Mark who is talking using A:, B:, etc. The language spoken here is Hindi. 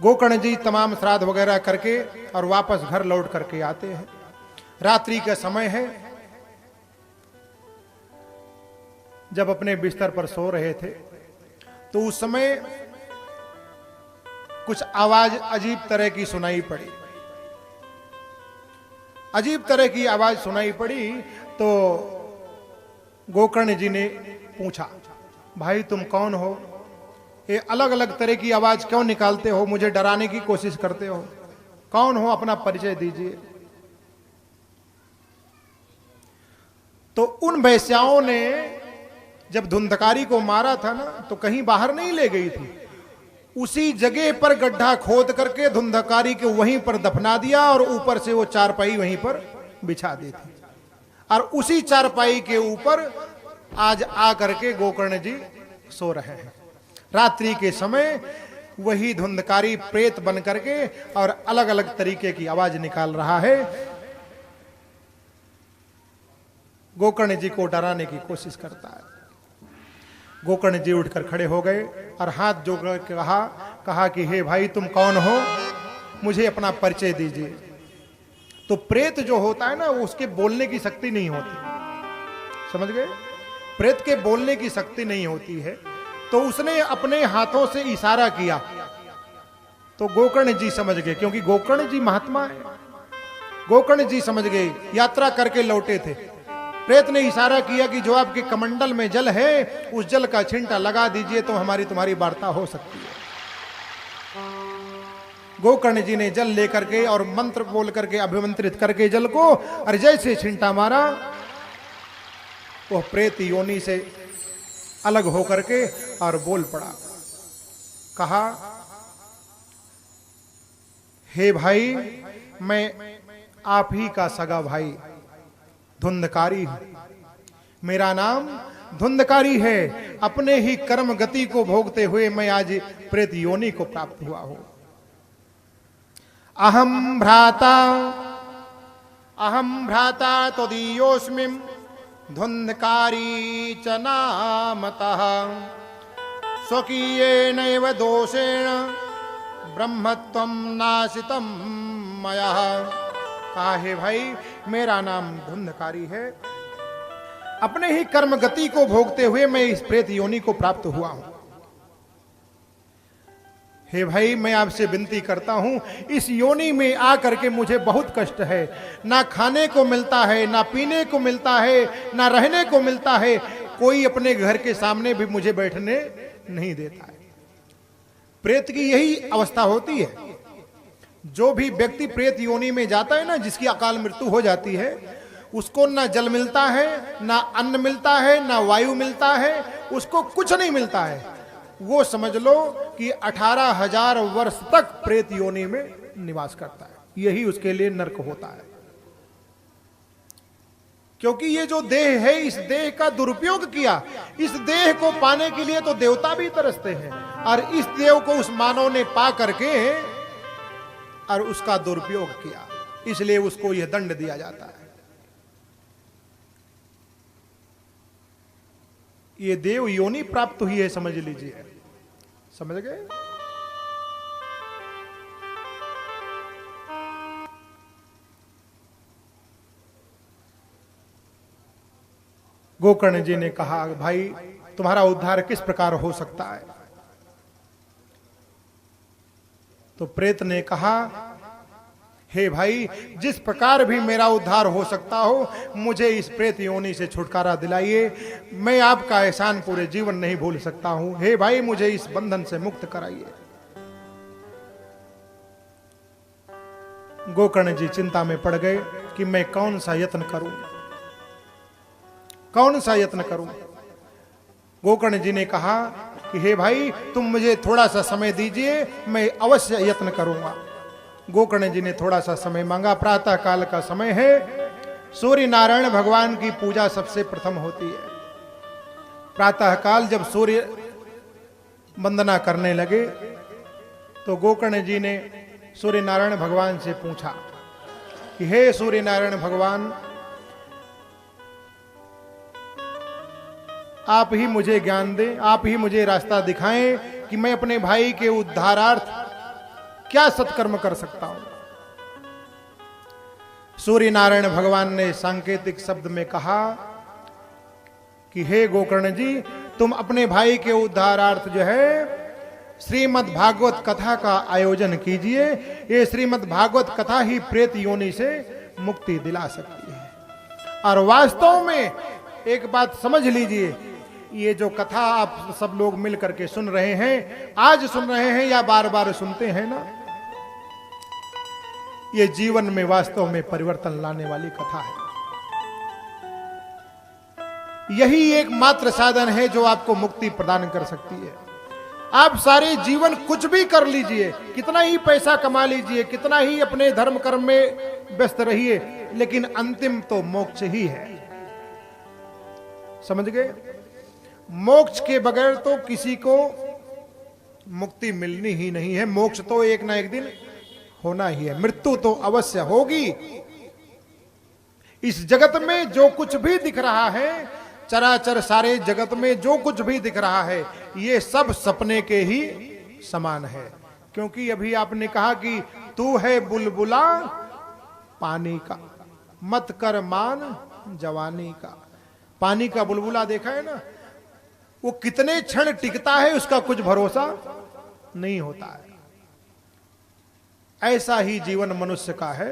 A: गोकर्ण जी तमाम श्राद्ध वगैरह करके और वापस घर लौट करके आते हैं। रात्रि का समय है, जब अपने बिस्तर पर सो रहे थे तो उस समय कुछ आवाज अजीब तरह की सुनाई पड़ी। अजीब तरह की आवाज सुनाई पड़ी तो गोकर्ण जी ने पूछा, भाई तुम कौन हो? ये अलग अलग तरह की आवाज क्यों निकालते हो? मुझे डराने की कोशिश करते हो? कौन हो? अपना परिचय दीजिए। तो उन वैश्याओं ने जब धुंधकारी को मारा था ना, तो कहीं बाहर नहीं ले गई थी, उसी जगह पर गड्ढा खोद करके धुंधकारी के वहीं पर दफना दिया और ऊपर से वो चारपाई वहीं पर बिछा दी थी। और उसी चारपाई के ऊपर आज आ करके गोकर्ण जी सो रहे हैं। रात्रि के समय वही धुंधकारी प्रेत बन करके और अलग अलग तरीके की आवाज निकाल रहा है। गोकर्ण जी को डराने की कोशिश करता है। गोकर्ण जी उठकर खड़े हो गए और हाथ जोड़कर कहा कि हे भाई तुम कौन हो? मुझे अपना परिचय दीजिए। तो प्रेत जो होता है ना, उसके बोलने की शक्ति नहीं होती, समझ गए? प्रेत के बोलने की शक्ति नहीं होती है। तो उसने अपने हाथों से इशारा किया तो गोकर्ण जी समझ गए, क्योंकि गोकर्ण जी महात्मा है। गोकर्ण जी समझ गए, यात्रा करके लौटे थे। प्रेत ने इशारा किया कि जो आपके कमंडल में जल है उस जल का छिंटा लगा दीजिए तो हमारी तुम्हारी वार्ता हो सकती है। गोकर्ण जी ने जल लेकर के और मंत्र बोल करके अभिमंत्रित करके जल को, और जैसे छिंटा मारा वह प्रेत योनि से अलग होकर के और बोल पड़ा। कहा, हे भाई मैं आप ही का सगा भाई धुंधकारी हूं। मेरा नाम धुंधकारी है। अपने ही कर्म गति को भोगते हुए मैं आज प्रेत योनि को प्राप्त हुआ हूं। अहम भ्राता त्वदीयोऽस्मि धुंधकारी च नामतः स्वकीयेनैव दोषेण ब्रह्मत्वं नाशितं मया। कहा, हे भाई मेरा नाम धुंधकारी है। अपने ही कर्म गति को भोगते हुए मैं इस प्रेत योनि को प्राप्त हुआ हूं। हे भाई मैं आपसे विनती करता हूं, इस योनि में आकर के मुझे बहुत कष्ट है। ना खाने को मिलता है, ना पीने को मिलता है, ना रहने को मिलता है। कोई अपने घर के सामने भी मुझे बैठने नहीं देता है। प्रेत की यही अवस्था होती है। जो भी व्यक्ति प्रेत योनि में जाता है ना, जिसकी अकाल मृत्यु हो जाती है, उसको ना जल मिलता है, ना अन्न मिलता है, ना वायु मिलता है, उसको कुछ नहीं मिलता है। वो समझ लो कि 18,000 वर्ष तक प्रेत योनि में निवास करता है। यही उसके लिए नरक होता है। क्योंकि ये जो देह है, इस देह का दुरुपयोग किया। इस देह को पाने के लिए तो देवता भी तरसते हैं, और इस देव को उस मानव ने पा करके और उसका दुरुपयोग किया, इसलिए उसको यह दंड दिया जाता है। ये देव योनि प्राप्त हुई है, समझ लीजिए। समझ गए? गोकर्ण जी ने कहा, भाई तुम्हारा उद्धार किस प्रकार हो सकता है? तो प्रेत ने कहा, हे भाई जिस प्रकार भी मेरा उद्धार हो सकता हो, मुझे इस प्रेत योनि से छुटकारा दिलाइए। मैं आपका एहसान पूरे जीवन नहीं भूल सकता हूं। हे भाई मुझे इस बंधन से मुक्त कराइए। गोकर्ण जी चिंता में पड़ गए कि मैं कौन सा यत्न करूं, कौन सा यत्न करूं। गोकर्ण जी ने कहा कि हे भाई तुम मुझे थोड़ा सा समय दीजिए, मैं अवश्य यत्न करूंगा। गोकर्ण जी ने थोड़ा सा समय मांगा। प्रातः काल का समय है। सूर्य नारायण भगवान की पूजा सबसे प्रथम होती है। प्रातः काल जब सूर्य वंदना करने लगे तो गोकर्ण जी ने सूर्य नारायण भगवान से पूछा कि हे सूर्य नारायण भगवान, आप ही मुझे ज्ञान दें, आप ही मुझे रास्ता दिखाएं कि मैं अपने भाई के उद्धारार्थ क्या सत्कर्म कर सकता हूं। सूर्य नारायण भगवान ने सांकेतिक शब्द में कहा कि हे गोकर्ण जी, तुम अपने भाई के उद्धारार्थ जो है श्रीमद् भागवत कथा का आयोजन कीजिए। ये श्रीमद् भागवत कथा ही प्रेत योनि से मुक्ति दिला सकती है। और वास्तव में एक बात समझ लीजिए, ये जो कथा आप सब लोग मिल करके सुन रहे हैं, आज सुन रहे हैं या बार बार सुनते हैं ना, ये जीवन में वास्तव में परिवर्तन लाने वाली कथा है। यही एकमात्र साधन है जो आपको मुक्ति प्रदान कर सकती है। आप सारे जीवन कुछ भी कर लीजिए, कितना ही पैसा कमा लीजिए, कितना ही अपने धर्म कर्म में व्यस्त रहिए, लेकिन अंतिम तो मोक्ष ही है। समझ गए? मोक्ष के बगैर तो किसी को मुक्ति मिलनी ही नहीं है। मोक्ष तो एक ना एक दिन होना ही है, मृत्यु तो अवश्य होगी। इस जगत में जो कुछ भी दिख रहा है, चराचर सारे जगत में जो कुछ भी दिख रहा है, ये सब सपने के ही समान है। क्योंकि अभी आपने कहा कि तू है बुलबुला पानी का, मत कर मान जवानी का। पानी का बुलबुला देखा है ना, वो कितने क्षण टिकता है उसका कुछ भरोसा नहीं होता है। ऐसा ही जीवन मनुष्य का है।